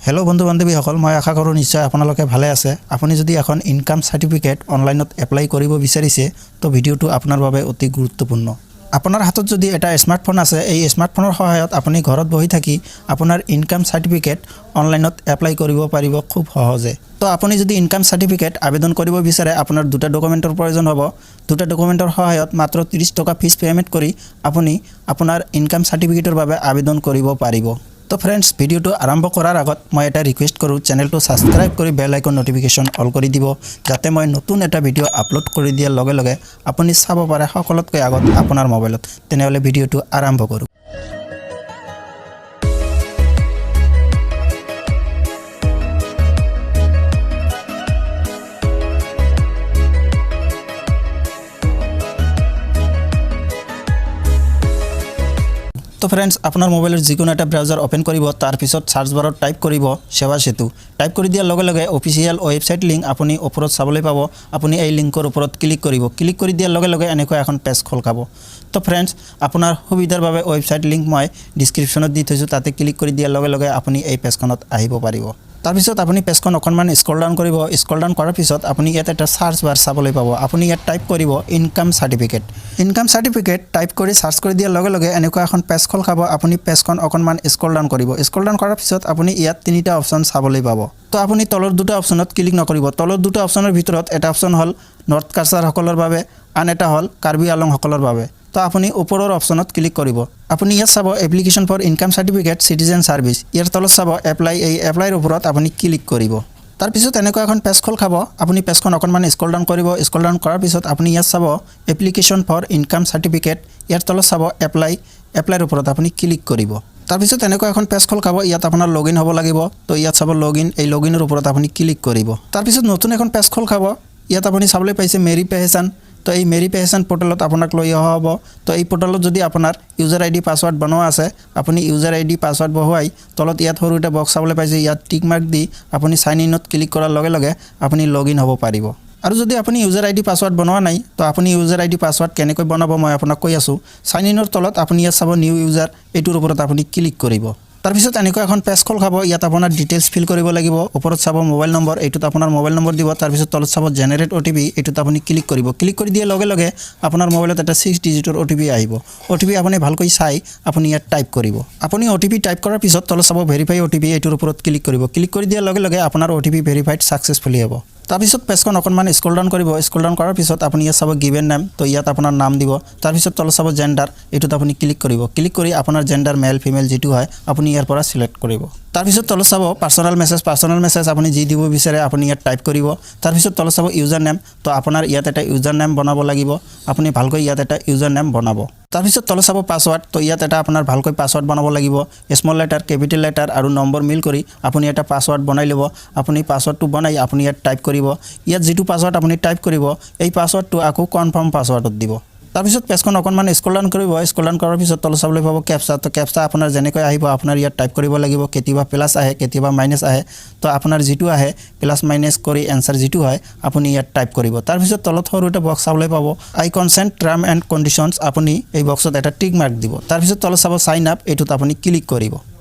Hello बंधु बान्धवी सकल मैं आशा करूँ निश्चय आपनालोके भाले आछे। आपुनि जदि एखन इनकाम सार्टिफिकेट अनलाइनत एप्लाई करिब बिचारिছে तो भिडिओटो आपनार बारे अति गुरुत्वपूर्ण। आपनार हातत जदि एटा स्मार्टफोन आछे এই स्मार्टफोनर सहायत आपुनि घरत बहि थाकी आपनार इनकाम सार्टिफिकेट अनलाइनत एप्लाई करिब पारिब खूब सहजे। तो आपुनि जदि इनकाम सार्टिफिकेट आवेदन करिब बिचारे आपनार दुटा डकुमेन्टर प्रयोजन हबो। दुटा डकुमेन्टर सहायत मात्र 30 टका फीस पेमेंट करि आपुनि आपनार इनकाम सार्टिफिकेटर बारे आवेदन करिब पारिब। तो फ्रेंड्स भिडिओ आरम्भ करार आगत मैं एटा रिक्वेस्ट करूँ चैनल सब्सक्राइब कर बेल आइकन नोटिफिकेशन ऑल कर दी जाते मैं नतुन एटा भिडिओ आपलोड कर दियार लगे लगे आपुनि चाब पारे सकलोतকৈ आगत आपनार मोबाइलत। तेनेहले भिडिओ आरम्भ करूँ। तो फ्रेंड्स आपनार मोबाइलर जिकोनो एटा ब्राउजार ओपन करिब तार पिছত सार्च बारत टाइप करिब सेवा सेतु टाइप कर दियार लगे लगे ऑफिशियल वेबसाइट लिंक आपुनि ओपरत चाबले पाबो। आपुनि এই लिंकर ओपरत क्लिक करिब क्लिक कर दियार लगे लगे एनेको এখন पेज खोल खाब। तो फ्रेंड्स आपनार सुविधार भावे वेबसाइट लिंक मैं डिस्क्रिप्शनत दी थैसु ताते क्लिक कर दियार लगे लगे आपुनि এই पेजखনত আহিব पारिब। तार पिছত आपुनि पेजखन अकनमान स्क्रल डाउन करिब स्क्रल डाउन करार पिছত आपुनि यात एटा सार्च बार चाबले पाबो। आपुनि यात टाइप करिब इनकाम सार्टिफिकेट टाइप करि सार्च कर दियार लगे लगे एनेको এখন पेज खोल खाब। आपुनि पेजखन अकनमान स्क्रल डाउन करिब स्क्रल डाउन करार पिছত आपुनि यात তিনিটা অপশন চাবলে পাব। तो आपुनि तলৰ দুটা অপশনত क्लिक नकरिब। तলৰ দুটা অপশনৰ ভিতৰত এটা অপশন হল नर्थ काचार সকলৰ বাবে আন এটা হল কাৰ্বি আলং সকলৰ বাবে। तो आपुनि ऊपৰৰ অপশনত क्लिक करिब। आपुनि ইয়াত চাব एप्लिकेशन फर इनकाम सार्टिफिकेट सिटिजेन सार्विस ইয়াৰ তলত চাব एप्लाई এই एप्लाइर ওপৰত आपुनि क्लिक करिब। तार पिছত এনেকুৱা এখন পেজ खोल खाब। आपुनि पेजखन অকনমান স্ক্ৰল ডাউন करिब स्क्रल डाउन কৰাৰ পিছত आपुनि ইয়াত চাব एप्लिकेशन फर इनकाम सार्टिफिकेट ইয়াৰ তলত চাব एप्लाइर ওপৰত आपुनि क्लिक करिब। तार पिছত এনেকুৱা এখন পেজ खोल खाब। ইয়াত আপোনাৰ লগইন হ'ব লাগিব। তো ইয়াত চাব লগইন এই লগইনৰ ওপৰত আপুনি ক্লিক কৰিব। तार पिছত নতুন এখন পেজ खोल खाब। ইয়াত আপুনি চাবলৈ পাইছে মেৰি পেহেচান। तो এই মেৰি পেহেচান পোৰ্টেলত আপোনাক লৈ অহা হ'ব। তো এই পোৰ্টেলত যদি আপোনাৰ ইউজাৰ আইডি পাছৱৰ্ড বনোৱা আছে আপুনি ইউজাৰ আইডি পাছৱৰ্ড বহুৱাই তলত ইয়াত সৰু এটা বক্স চাবলৈ পাইছে ইয়াত টিক মাৰ্ক দি আপুনি সাইন ইনত ক্লিক কৰাৰ লগে লগে আপুনি লগইন হ'ব পাৰিব। আৰু যদি আপুনি ইউজাৰ আইডি পাছৱৰ্ড বনোৱা নাই তো আপুনি ইউজাৰ আইডি পাছৱৰ্ড কেনেকৈ বনাব মই আপোনাক কৈ আছো। সাইন ইনৰ তলত আপুনি ইয়াত চাব নিউ ইউজাৰ এইটোৰ ওপৰত আপুনি ক্লিক কৰিব। तार पिছত এনেকুৱা এখন পেজ खोल खाब। ইয়াত আপোনাৰ ডিটেইলছ ফিল কৰিব লাগিব। ওপৰত চাব মোবাইল নম্বৰ এইটোত আপোনাৰ মোবাইল নম্বৰ দিব। तार पिছত তলত চাব জেনাৰেট ওটিপি এইটোত আপুনি ক্লিক কৰিব। ক্লিক কৰি দিয়াৰ লগে লগে আপোনাৰ মোবাইলত এটা 6 ডিজিটৰ ওটিপি আহিব। ওটিপি আপুনি ভালকৈ চাই আপুনি ইয়াত টাইপ কৰিব। আপুনি ওটিপি টাইপ কৰাৰ পিছত তলত চাব ভেৰিফাই ওটিপি এইটোৰ ওপৰত ক্লিক কৰিব। ক্লিক কৰি দিয়াৰ লগে লগে আপোনাৰ ওটিপি ভেৰিফাইড সাকসেসফুলি হ'ব। तार पिছত पेजखन অকনমান স্ক্ৰল ডাউন কৰিব স্ক্ৰল ডাউন কৰাৰ পিছত আপুনি ইয়াত চাব গিভেন নাম তো ইয়াত আপোনাৰ নাম দিব। तार पिছত তলত চাব জেন্ডাৰ এইটোত আপুনি ক্লিক কৰিব। ক্লিক কৰি আপোনাৰ জেন্ডাৰ মেল ফিমেল যেটো হয় আপুনি ইয়াৰ পৰা সিলেক্ট কৰিব। तार पिছত তলত চাব পাৰ্সোনাল মেছেজ আপুনি যি দিব বিচাৰে আপুনি ইয়াত টাইপ কৰিব। तार पिছত তলত চাব ইউজাৰ নেম তো আপোনাৰ ইয়াত এটা ইউজাৰ নেম বনাব লাগিব। আপুনি ভালকৈ ইয়াত এটা ইউজাৰ নেম বনাব। तार पिছত তলত চাব পাসওয়াৰ্ড তো ইয়াত এটা আপোনাৰ ভালকৈ পাসওয়াৰ্ড বনাব লাগিব। স্মল লেটাৰ কেপিটেল লেটাৰ আৰু নম্বৰ মিল কৰি আপুনি এটা পাসওয়াৰ্ড বনাই ল'ব। আপুনি পাসওয়াৰ্ডটো বনাই আপুনি ইয়াত টাইপ কৰিব। ইয়াত যেটো পাসওয়াৰ্ড আপুনি টাইপ কৰিব এই পাসওয়াৰ্ডটো আকৌ কনফাৰ্ম পাসওয়াৰ্ডত দিব। तार पिছত पेजखन অকনমান স্ক্ৰল ডাউন কৰিব স্ক্ৰল ডাউন কৰাৰ পিছত তলত চাবলৈ পাব ক্যাপচা তো ক্যাপচা আপোনাৰ যেনেকৈ আহিব আপোনাৰ ইয়াত টাইপ কৰিব লাগিব। কেতিয়াবা প্লাস আহে কেতিয়াবা মাইনাস আহে তো আপোনাৰ যেটো আহে প্লাস মাইনাস কৰি এনসাৰ যেটো হয় আপুনি ইয়াত টাইপ কৰিব। तार पिছত তলত সৰু এটা বক্স চাবলৈ পাব আই কনসেন্ট টাৰ্ম এন্ড কন্ডিশনস আপুনি এই বক্সত এটা টিক মাৰ্ক দিব। तार पिছত তলত চাব সাইন আপ এইটোত আপুনি ক্লিক কৰিব।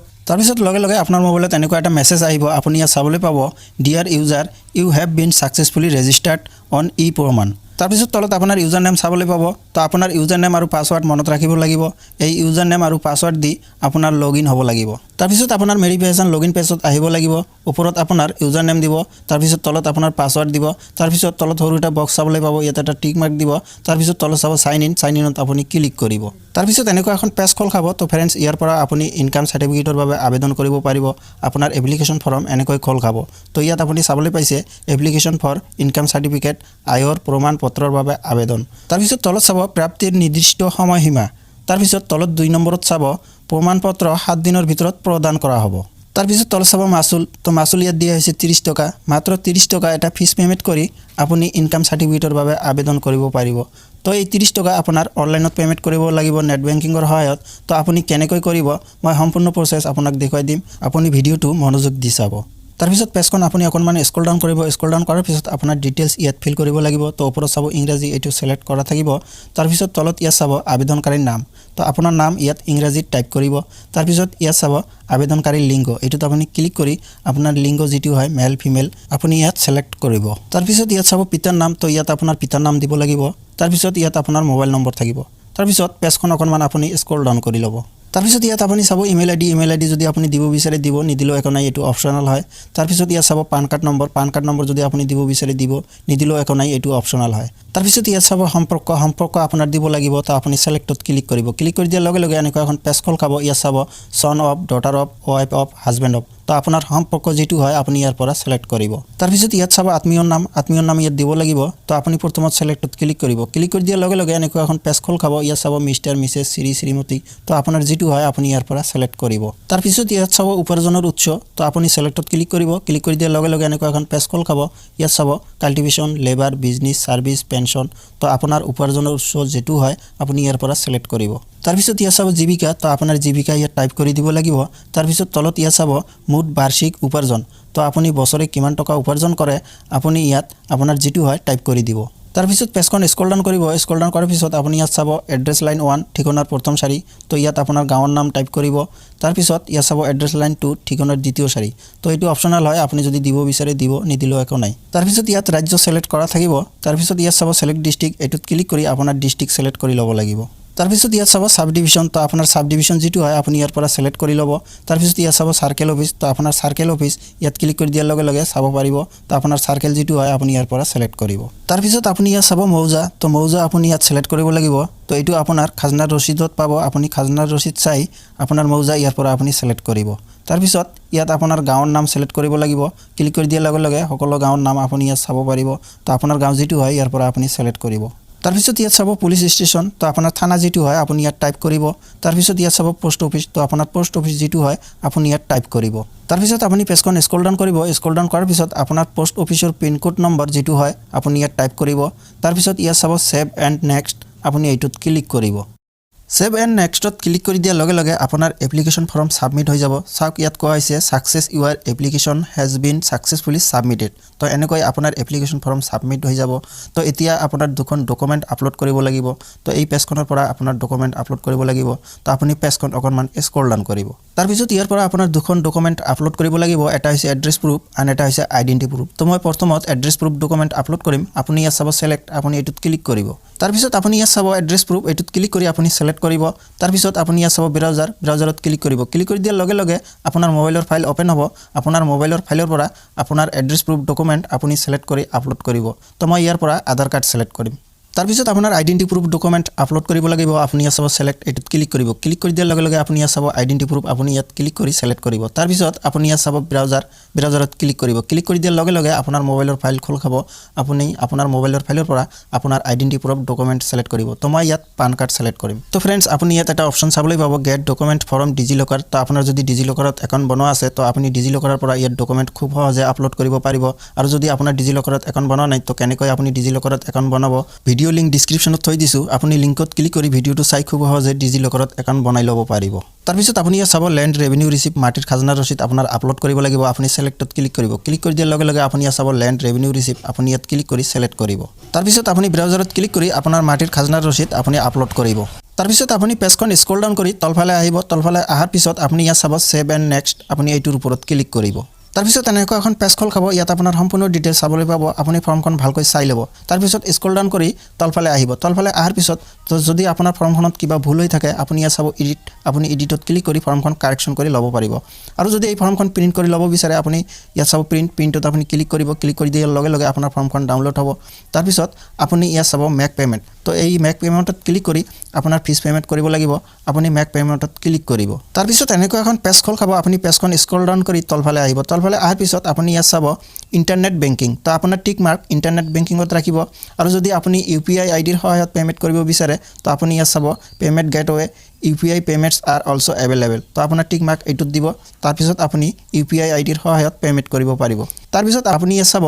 तार पिছত লগে লগে আপোনাৰ মোবাইলত এনেকুৱা এটা মেছেজ আহিব। আপুনি ইয়াত চাবলৈ পাব dear user you have been successfully registered on E Pramaan. तार पिছত তলত আপোনাৰ ইউজাৰ নেম চাবলৈ পাব। তো আপোনাৰ ইউজাৰ নেম আৰু পাসওয়াৰ্ড মনত ৰাখিব লাগিব। এই ইউজাৰ নেম আৰু পাসওয়াৰ্ড দি আপোনাৰ লগইন হ'ব লাগিব। तार पिছত আপোনাৰ ভেৰিফিকেশন লগইন পেজত আহিব লাগিব। ওপৰত আপোনাৰ ইউজাৰ নেম দিব। तार पिছত তলত আপোনাৰ পাসওয়াৰ্ড দিব। तार पिছত তলত সৰু এটা বক্স চাবলৈ পাব ইয়াত এটা টিক মাৰ্ক দিব। तार पिছত তলত চাব সাইন ইনত আপুনি ক্লিক কৰিব। तार पिছত এনেকুৱা এখন পেজ खोल खाब। তো फ्रेंड्स ইয়াৰ পৰা আপুনি ইনকাম সাৰ্টিফিকেটৰ বাবে আবেদন কৰিব পাৰিব। আপোনাৰ এপ্লিকেশন ফৰ্ম এনেকৈ खोल खाब। তো ইয়াত আপুনি চাবলৈ পাইছে এপ্লিকেশন ফৰ ইনকাম সাৰ্টিফিকেট আয়ৰ প্ৰমাণ পত্ৰৰ বাবে আবেদন। तार पिছত তলত চাব প্ৰাপ্তিৰ নিৰ্দিষ্ট সময়সীমা। तार पिছত তলত 2 নম্বৰত চাব প্ৰমাণপত্ৰ 7 দিনৰ ভিতৰত প্ৰদান কৰা হ'ব। तार पिছত তলত চাব মাসুল তো মাসুল ইয়াত দিয়া হৈছে 30 টকা। মাত্ৰ 30 টকা এটা ফিস পেমেন্ট কৰি আপুনি ইনকাম সাৰ্টিফিকেটৰ বাবে আবেদন কৰিব পাৰিব। তো এই 30 টকা আপোনাৰ অনলাইনত পেমেন্ট কৰিব লাগিব নেট বেংকিংৰ সহায়ত। তো আপুনি কেনেকৈ কৰিব মই সম্পূৰ্ণ প্ৰসেস আপোনাক দেখুৱাই দিম। আপুনি ভিডিওটো মনোযোগ দি চাব। তাৰপিছত পেজখন আপুনি অকণমান স্ক্ৰল ডাউন কৰিব স্ক্ৰল ডাউন কৰাৰ পিছত আপোনাৰ ডিটেইলছ ইয়াত ফিল কৰিব লাগিব তো ওপৰত চাব ইংৰাজী এইটো সিলেক্ট কৰা থাকিব তাৰপিছত তলত ইয়াত চাব আবেদনকাৰীৰ নাম তো আপোনাৰ নাম ইয়াত ইংৰাজীত টাইপ কৰিব তাৰপিছত ইয়াত চাব আবেদনকাৰীৰ লিংগ এইটোত আপুনি ক্লিক কৰি আপোনাৰ লিংগ যেটো হয় মেল ফিমেল আপুনি ইয়াত সিলেক্ট কৰিব তাৰপিছত ইয়াত চাব পিতাৰ নাম তো ইয়াত আপোনাৰ পিতাৰ নাম দিব লাগিব তাৰপিছত ইয়াত আপোনাৰ মোবাইল নম্বৰ থাকিব তাৰপিছত পেজখন অকণমান আপুনি স্ক্ৰল ডাউন কৰি ল'ব তাৰপিছত ইয়াত আপুনি চাব ইমেইল আইডি যদি আপুনি দিব বিচাৰে দিব নিদিলেও একো নাই এটো অপচনাল হয় তাৰপিছত ইয়াত চাব পান কাৰ্ড নম্বৰ যদি আপুনি দিব বিচাৰে দিব নিদিলেও একো নাই এটো অপচনাল হয় তাৰপিছত ইয়াত চাব সম্পৰ্ক আপোনাৰ দিব লাগিব তো আপুনি সিলেক্টত ক্লিক কৰিব ক্লিক কৰি দিয়াৰ লগে লগে এনেকুৱা এখন পেজ খোল খাব ইয়াত চাব son of daughter of wife of husband of তো আপোনাৰ সম্পৰ্ক যেটো হয় আপুনি ইয়াৰ পৰা সিলেক্ট কৰিব তাৰপিছত ইয়াত চাব আত্মীয়ৰ নাম ইয়াত দিব লাগিব তো আপুনি প্ৰথমত সিলেক্টত ক্লিক কৰিব ক্লিক কৰি দিয়াৰ লগে লগে এনেকুৱা এখন পেজ খোল খাব ইয়াত চাব মিষ্টাৰ মিসেস শ্ৰীমতী তো আপোনাৰ যেটো হয় আপুনি ইয়াৰ পৰা সিলেক্ট কৰিব তাৰপিছত ইয়াত চাব উপাৰ্জনৰ উৎস তো আপুনি সিলেক্টত ক্লিক কৰিব ক্লিক কৰি দিয়াৰ লগে লগে এনেকুৱা এখন পেজ খোল খাব ইয়াত চাব cultivation labour business service pension তো আপোনাৰ উপাৰ্জনৰ উৎস যেটো হয় আপুনি ইয়াৰ পৰা সিলেক্ট কৰিব তাৰপিছত ইয়াত চাব জীৱিকা তো আপোনাৰ জীৱিকা ইয়াত টাইপ কৰি দিব লাগিব তাৰপিছত তলত ইয়াত চাব মুঠ বাৰ্ষিক উপাৰ্জন তো আপুনি বছৰে কিমান টকা উপাৰ্জন কৰে আপুনি ইয়াত আপোনাৰ যেটো হয় টাইপ কৰি দিব তাৰপিছত পেজখন স্ক্ৰল ডাউন কৰিব স্ক্ৰল ডাউন কৰাৰ পিছত আপুনি ইয়াত চাব এড্ৰেছ লাইন 1 ঠিকনাৰ প্ৰথম সাৰি তো ইয়াত আপোনাৰ গাঁৱৰ নাম টাইপ কৰিব তাৰপিছত ইয়াত চাব এড্ৰেছ লাইন 2 ঠিকনাৰ দ্বিতীয় সাৰি তো এটো অপচনাল হয় আপুনি যদি দিব বিচাৰে দিব নিদিলেও একো নাই তাৰপিছত ইয়াত ৰাজ্য সিলেক্ট কৰা থাকিব তাৰপিছত ইয়াত চাব সিলেক্ট ডিস্ট্ৰিক্ট এটোত ক্লিক কৰি আপোনাৰ ডিস্ট্ৰিক্ট সিলেক্ট কৰি ল'ব লাগিব তাৰপিছত ইয়াত চাব সাব ডিভিজন তো আপোনাৰ সাব ডিভিজন যেটো হয় আপুনি ইয়াৰ পৰা সিলেক্ট কৰি ল'ব তাৰপিছত ইয়াত চাব সাৰ্কেল অফিস তো আপোনাৰ সাৰ্কেল অফিস ইয়াত ক্লিক কৰি দিয়াৰ লগে লগে চাব পাৰিব তো আপোনাৰ সাৰ্কেল যেটো হয় আপুনি ইয়াৰ পৰা সিলেক্ট কৰিব তাৰপিছত আপুনি ইয়াত চাব মৌজা তো মৌজা আপুনি ইয়াত সিলেক্ট কৰিব লাগিব তো এটো আপোনাৰ খাজনাৰ ৰচিদত পাব আপুনি খাজনাৰ ৰচিদ চাই আপোনাৰ মৌজা ইয়াৰ পৰা আপুনি সিলেক্ট কৰিব তাৰপিছত ইয়াত আপোনাৰ গাঁৱৰ নাম সিলেক্ট কৰিব লাগিব ক্লিক কৰি দিয়াৰ লগে লগে সকলো গাঁৱৰ নাম আপুনি ইয়াত চাব পাৰিব তো আপোনাৰ গাঁও যেটো হয় ইয়াৰ পৰা আপুনি সিলেক্ট কৰিব তাৰপিছত ইয়াত চাব পুলিশ স্টেশন তো আপোনাৰ থানা যেটো হয় আপুনি ইয়াত টাইপ কৰিব তাৰপিছত ইয়াত চাব পোষ্ট অফিস তো আপোনাৰ পোষ্ট অফিস যেটো হয় আপুনি ইয়াত টাইপ কৰিব তাৰপিছত আপুনি পেজখন স্ক্ৰল ডাউন কৰিব স্ক্ৰল ডাউন কৰাৰ পিছত আপোনাৰ পোষ্ট অফিসৰ পিন কোড নম্বৰ যেটো হয় আপুনি ইয়াত টাইপ কৰিব তাৰপিছত ইয়াত চাব সেভ এণ্ড নেক্সট আপুনি এইটোত ক্লিক কৰিব সেভ এণ্ড নেক্সটত ক্লিক কৰি দিয়াৰ লগে লগে আপোনাৰ এপ্লিকেশন ফৰ্ম সাবমিট হৈ যাব চাওক ইয়াত কোৱা হৈছে success Euro application has been successfully submitted তো এনেকৈ আপোনাৰ এপ্লিকেশন ফৰ্ম সাবমিট হৈ যাব তো এতিয়া আপোনাৰ দুখন ডকুমেন্ট আপলোড কৰিব লাগিব তো এই পেজখনৰ পৰা আপোনাৰ ডকুমেন্ট আপলোড কৰিব লাগিব তো আপুনি পেজখন অকণমান স্ক্ৰল ডাউন কৰিব তাৰপিছত ইয়াৰ পৰা আপোনাৰ দুখন ডকুমেন্ট আপলোড কৰিব লাগিব এটা হৈছে এড্ৰেছ প্ৰুফ আন এটা হৈছে আইডেন্টি প্ৰুফ তো মই প্ৰথমত এড্ৰেছ প্ৰুফ ডকুমেন্ট আপলোড কৰিম আপুনি ইয়াত চাব সিলেক্ট আপুনি এটোত ক্লিক কৰিব তাৰপিছত আপুনি ইয়াত চাব এড্ৰেছ প্ৰুফ এটোত ক্লিক কৰি আপুনি সিলেক্ট কৰিব তাৰপিছত আপুনি ইয়াত চাব ব্ৰাউজাৰত ক্লিক কৰিব ক্লিক কৰি দিয়াৰ লগে লগে আপোনাৰ মোবাইলৰ ফাইল ওপেন হ'ব আপোনাৰ মোবাইলৰ ফাইলৰ পৰা আপোনাৰ এড্ৰেছ প্ৰুফ ডকুমেন্ট আপুনি সিলেক্ট কৰি আপলোড কৰিব তো মই ইয়াৰ পৰা আধাৰ কাৰ্ড সিলেক্ট কৰিম তাৰপিছত আপোনাৰ আইডেন্টি প্ৰুফ ডকুমেন্ট আপলোড কৰিব লাগিব আপুনি ইয়াত চাব সিলেক্ট এটোত ক্লিক কৰিব ক্লিক কৰি দিয়াৰ লগে লগে আপুনি ইয়াত চাব আইডেন্টি প্ৰুফ আপুনি ইয়াত ক্লিক কৰি সিলেক্ট কৰিব তাৰপিছত আপুনি ইয়াত চাব ব্ৰাউজাৰত ক্লিক কৰিব ক্লিক কৰি দিয়াৰ লগে লগে আপোনাৰ মোবাইলৰ ফাইল খোল খাব আপুনি আপোনাৰ মোবাইলৰ ফাইলৰ পৰা আপোনাৰ আইডেন্টি প্ৰুফ ডকুমেন্ট সিলেক্ট কৰিব তো মই ইয়াত পান কাৰ্ড সিলেক্ট কৰিম তো फ्रेंड्स আপুনি ইয়াত এটা অপচন চাবলৈ পাব গেট ডকুমেন্ট ফ্ৰম ডিজিলকাৰ তো আপোনাৰ যদি ডিজিলকাৰত একাউণ্ট বনোৱা আছে তো আপুনি ডিজিলকাৰৰ পৰা ইয়াত ডকুমেন্ট খুব সহজে আপলোড কৰিব পাৰিব আৰু যদি আপোনাৰ ডিজিলকাৰত একাউণ্ট বনোৱা নাই তো কেনেকৈ আপুনি ডিজিলকাৰত একাউণ্ট বনাব ভিডিও লিংক ডেসক্ৰিপশনত থৈ দিছো আপুনি লিংকত ক্লিক কৰি ভিডিওটো চাই খুব সহজে ডিজিলকাৰত একাউণ্ট বনাই ল'ব পাৰিব তাৰপিছত আপুনি ইয়াত চাব ল্যান্ড ৰেভিনিউ ৰিসিপ্ট মাটিৰ খাজনাৰ ৰচিদ আপোনাৰ আপলোড কৰিব লাগিব আপুনি সিলেক্টত ক্লিক কৰিব ক্লিক কৰি দিয়াৰ লগে লগে আপুনি ইয়াত চাব ল্যান্ড ৰেভিনিউ ৰিসিপ্ট আপুনি ইয়াত ক্লিক কৰি সিলেক্ট কৰিব তাৰপিছত আপুনি ব্ৰাউজাৰত ক্লিক কৰি আপোনাৰ মাটিৰ খাজনাৰ ৰচিদ আপুনি আপলোড কৰিব তাৰপিছত আপুনি পেজখন স্ক্ৰল ডাউন কৰি তলফালে আহিব তলফালে আহাৰ পিছত আপুনি ইয়াত চাব সেভ এণ্ড নেক্সট আপুনি এইটোৰ ওপৰত ক্লিক কৰিব তাৰপিছত এনেকুৱা এখন পেজ খোল খাব ইয়াত আপোনাৰ সম্পূৰ্ণ ডিটেইলছ চাবলৈ পাব আপুনি ফৰ্মখন ভালকৈ চাই ল'ব তাৰপিছত স্ক্ৰল ডাউন কৰি তলফালে আহিব তলফালে আহাৰ পিছত যদি আপোনাৰ ফৰ্মখনত কিবা ভুল হৈ থাকে আপুনি ইয়াত চাব এডিট আপুনি এডিটত ক্লিক কৰি ফৰ্মখন কাৰেকশ্যন কৰি ল'ব পাৰিব আৰু যদি এই ফৰ্মখন প্ৰিন্ট কৰি ল'ব বিচাৰে আপুনি ইয়াত চাব প্ৰিন্টত আপুনি ক্লিক কৰিব ক্লিক কৰি দিয়াৰ লগে লগে আপোনাৰ ফৰ্মখন ডাউনলোড হ'ব তাৰপিছত আপুনি ইয়াত চাব মেক পেমেন্ট তো এই মেক পেমেন্টত ক্লিক কৰি আপোনাৰ ফিজ পেমেন্ট কৰিব লাগিব আপুনি মেক পেমেন্টত ক্লিক কৰিব তাৰপিছত এনেকুৱা এখন পেজ খোল খাব আপুনি পেজখন স্ক্ৰল ডাউন কৰি তলফালে আহিব তলফালে আহাৰ পিছত আপুনি ইয়াত চাব ইন্টাৰনেট বেংকিং তো আপোনাৰ টিক মাৰ্ক ইন্টাৰনেট বেংকিংত ৰাখিব আৰু যদি আপুনি ইউপিআই আইডিৰ সহায়ত পেমেন্ট কৰিব বিচাৰে তো আপুনি ইয়াত চাব payment gateway UPI payments R also available তো আপোনাৰ টিক মাৰ্ক এইটোত দিব তাৰপিছত আপুনি ইউপিআই আইডিৰ সহায়ত পেমেন্ট কৰিব পাৰিব তাৰপিছত আপুনি ইয়াত চাব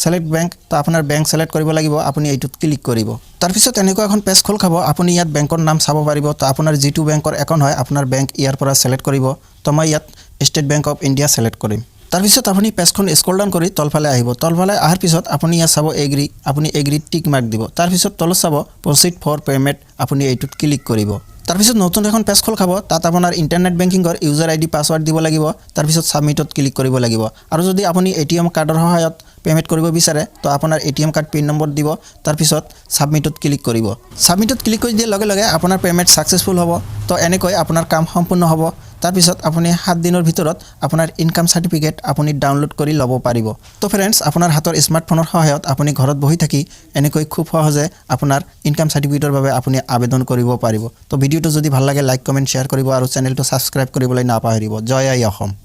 সিলেক্ট বেংক তো আপোনাৰ বেংক সিলেক্ট কৰিব লাগিব আপুনি এইটোত ক্লিক কৰিব তাৰপিছত এনেকুৱা এখন পেজ খোল খাব আপুনি ইয়াত বেংকৰ নাম চাব পাৰিব তো আপোনাৰ যেটো বেংকৰ একাউণ্ট হয় আপোনাৰ বেংক ইয়াৰ পৰা সিলেক্ট কৰিব তো মই ইয়াত state bank of India select কৰিম তাৰপিছত আপুনি পেজখন স্ক্ৰল ডাউন কৰি তলফালে আহিব তলফালে অহাৰ পিছত আপুনি ইয়াত চাব এগ্ৰি আপুনি এগ্ৰিত টিক মাৰ্ক দিব তাৰপিছত তলত চাব প্ৰচিড ফৰ পেমেণ্ট আপুনি এইটোত ক্লিক কৰিব তাৰপিছত নতুন এখন পেজ খোল খাব তাত আপোনাৰ ইন্টাৰনেট বেংকিংৰ ইউজাৰ আইডি পাছৱৰ্ড দিব লাগিব তাৰপিছত সাবমিটত ক্লিক কৰিব লাগিব আৰু যদি আপুনি এটিএম কাৰ্ডৰ সহায়ত পেমেণ্ট কৰিব বিচাৰে তো আপোনাৰ এটিএম কাৰ্ড পিন নম্বৰ দিব তাৰপিছত সাবমিটত ক্লিক কৰিব সাবমিটত ক্লিক কৰি দিয়াৰ লগে লগে আপোনাৰ পেমেণ্ট সাকসেসফুল হ'ব তো এনেকৈ আপোনাৰ কাম সম্পূৰ্ণ হ'ব তাৰপিছত আপুনি 7 দিনৰ ভিতৰত আপোনাৰ ইনকাম সাৰ্টিফিকেট আপুনি ডাউনলোড কৰি ল'ব পাৰিব তো ফ্ৰেন্ডছ আপোনাৰ হাতৰ স্মাৰ্টফোনৰ সহায়ত আপুনি ঘৰত বহি থাকি এনেকৈ খুব সহজে আপোনাৰ ইনকাম সাৰ্টিফিকেটৰ বাবে আপুনি আবেদন কৰিব পাৰিব তো ভিডিওটো যদি ভাল লাগে লাইক কমেন্ট শেয়াৰ কৰিব আৰু চেনেলটো সাবস্ক্ৰাইব কৰিবলৈ নাপাহৰিব জয় আই অসম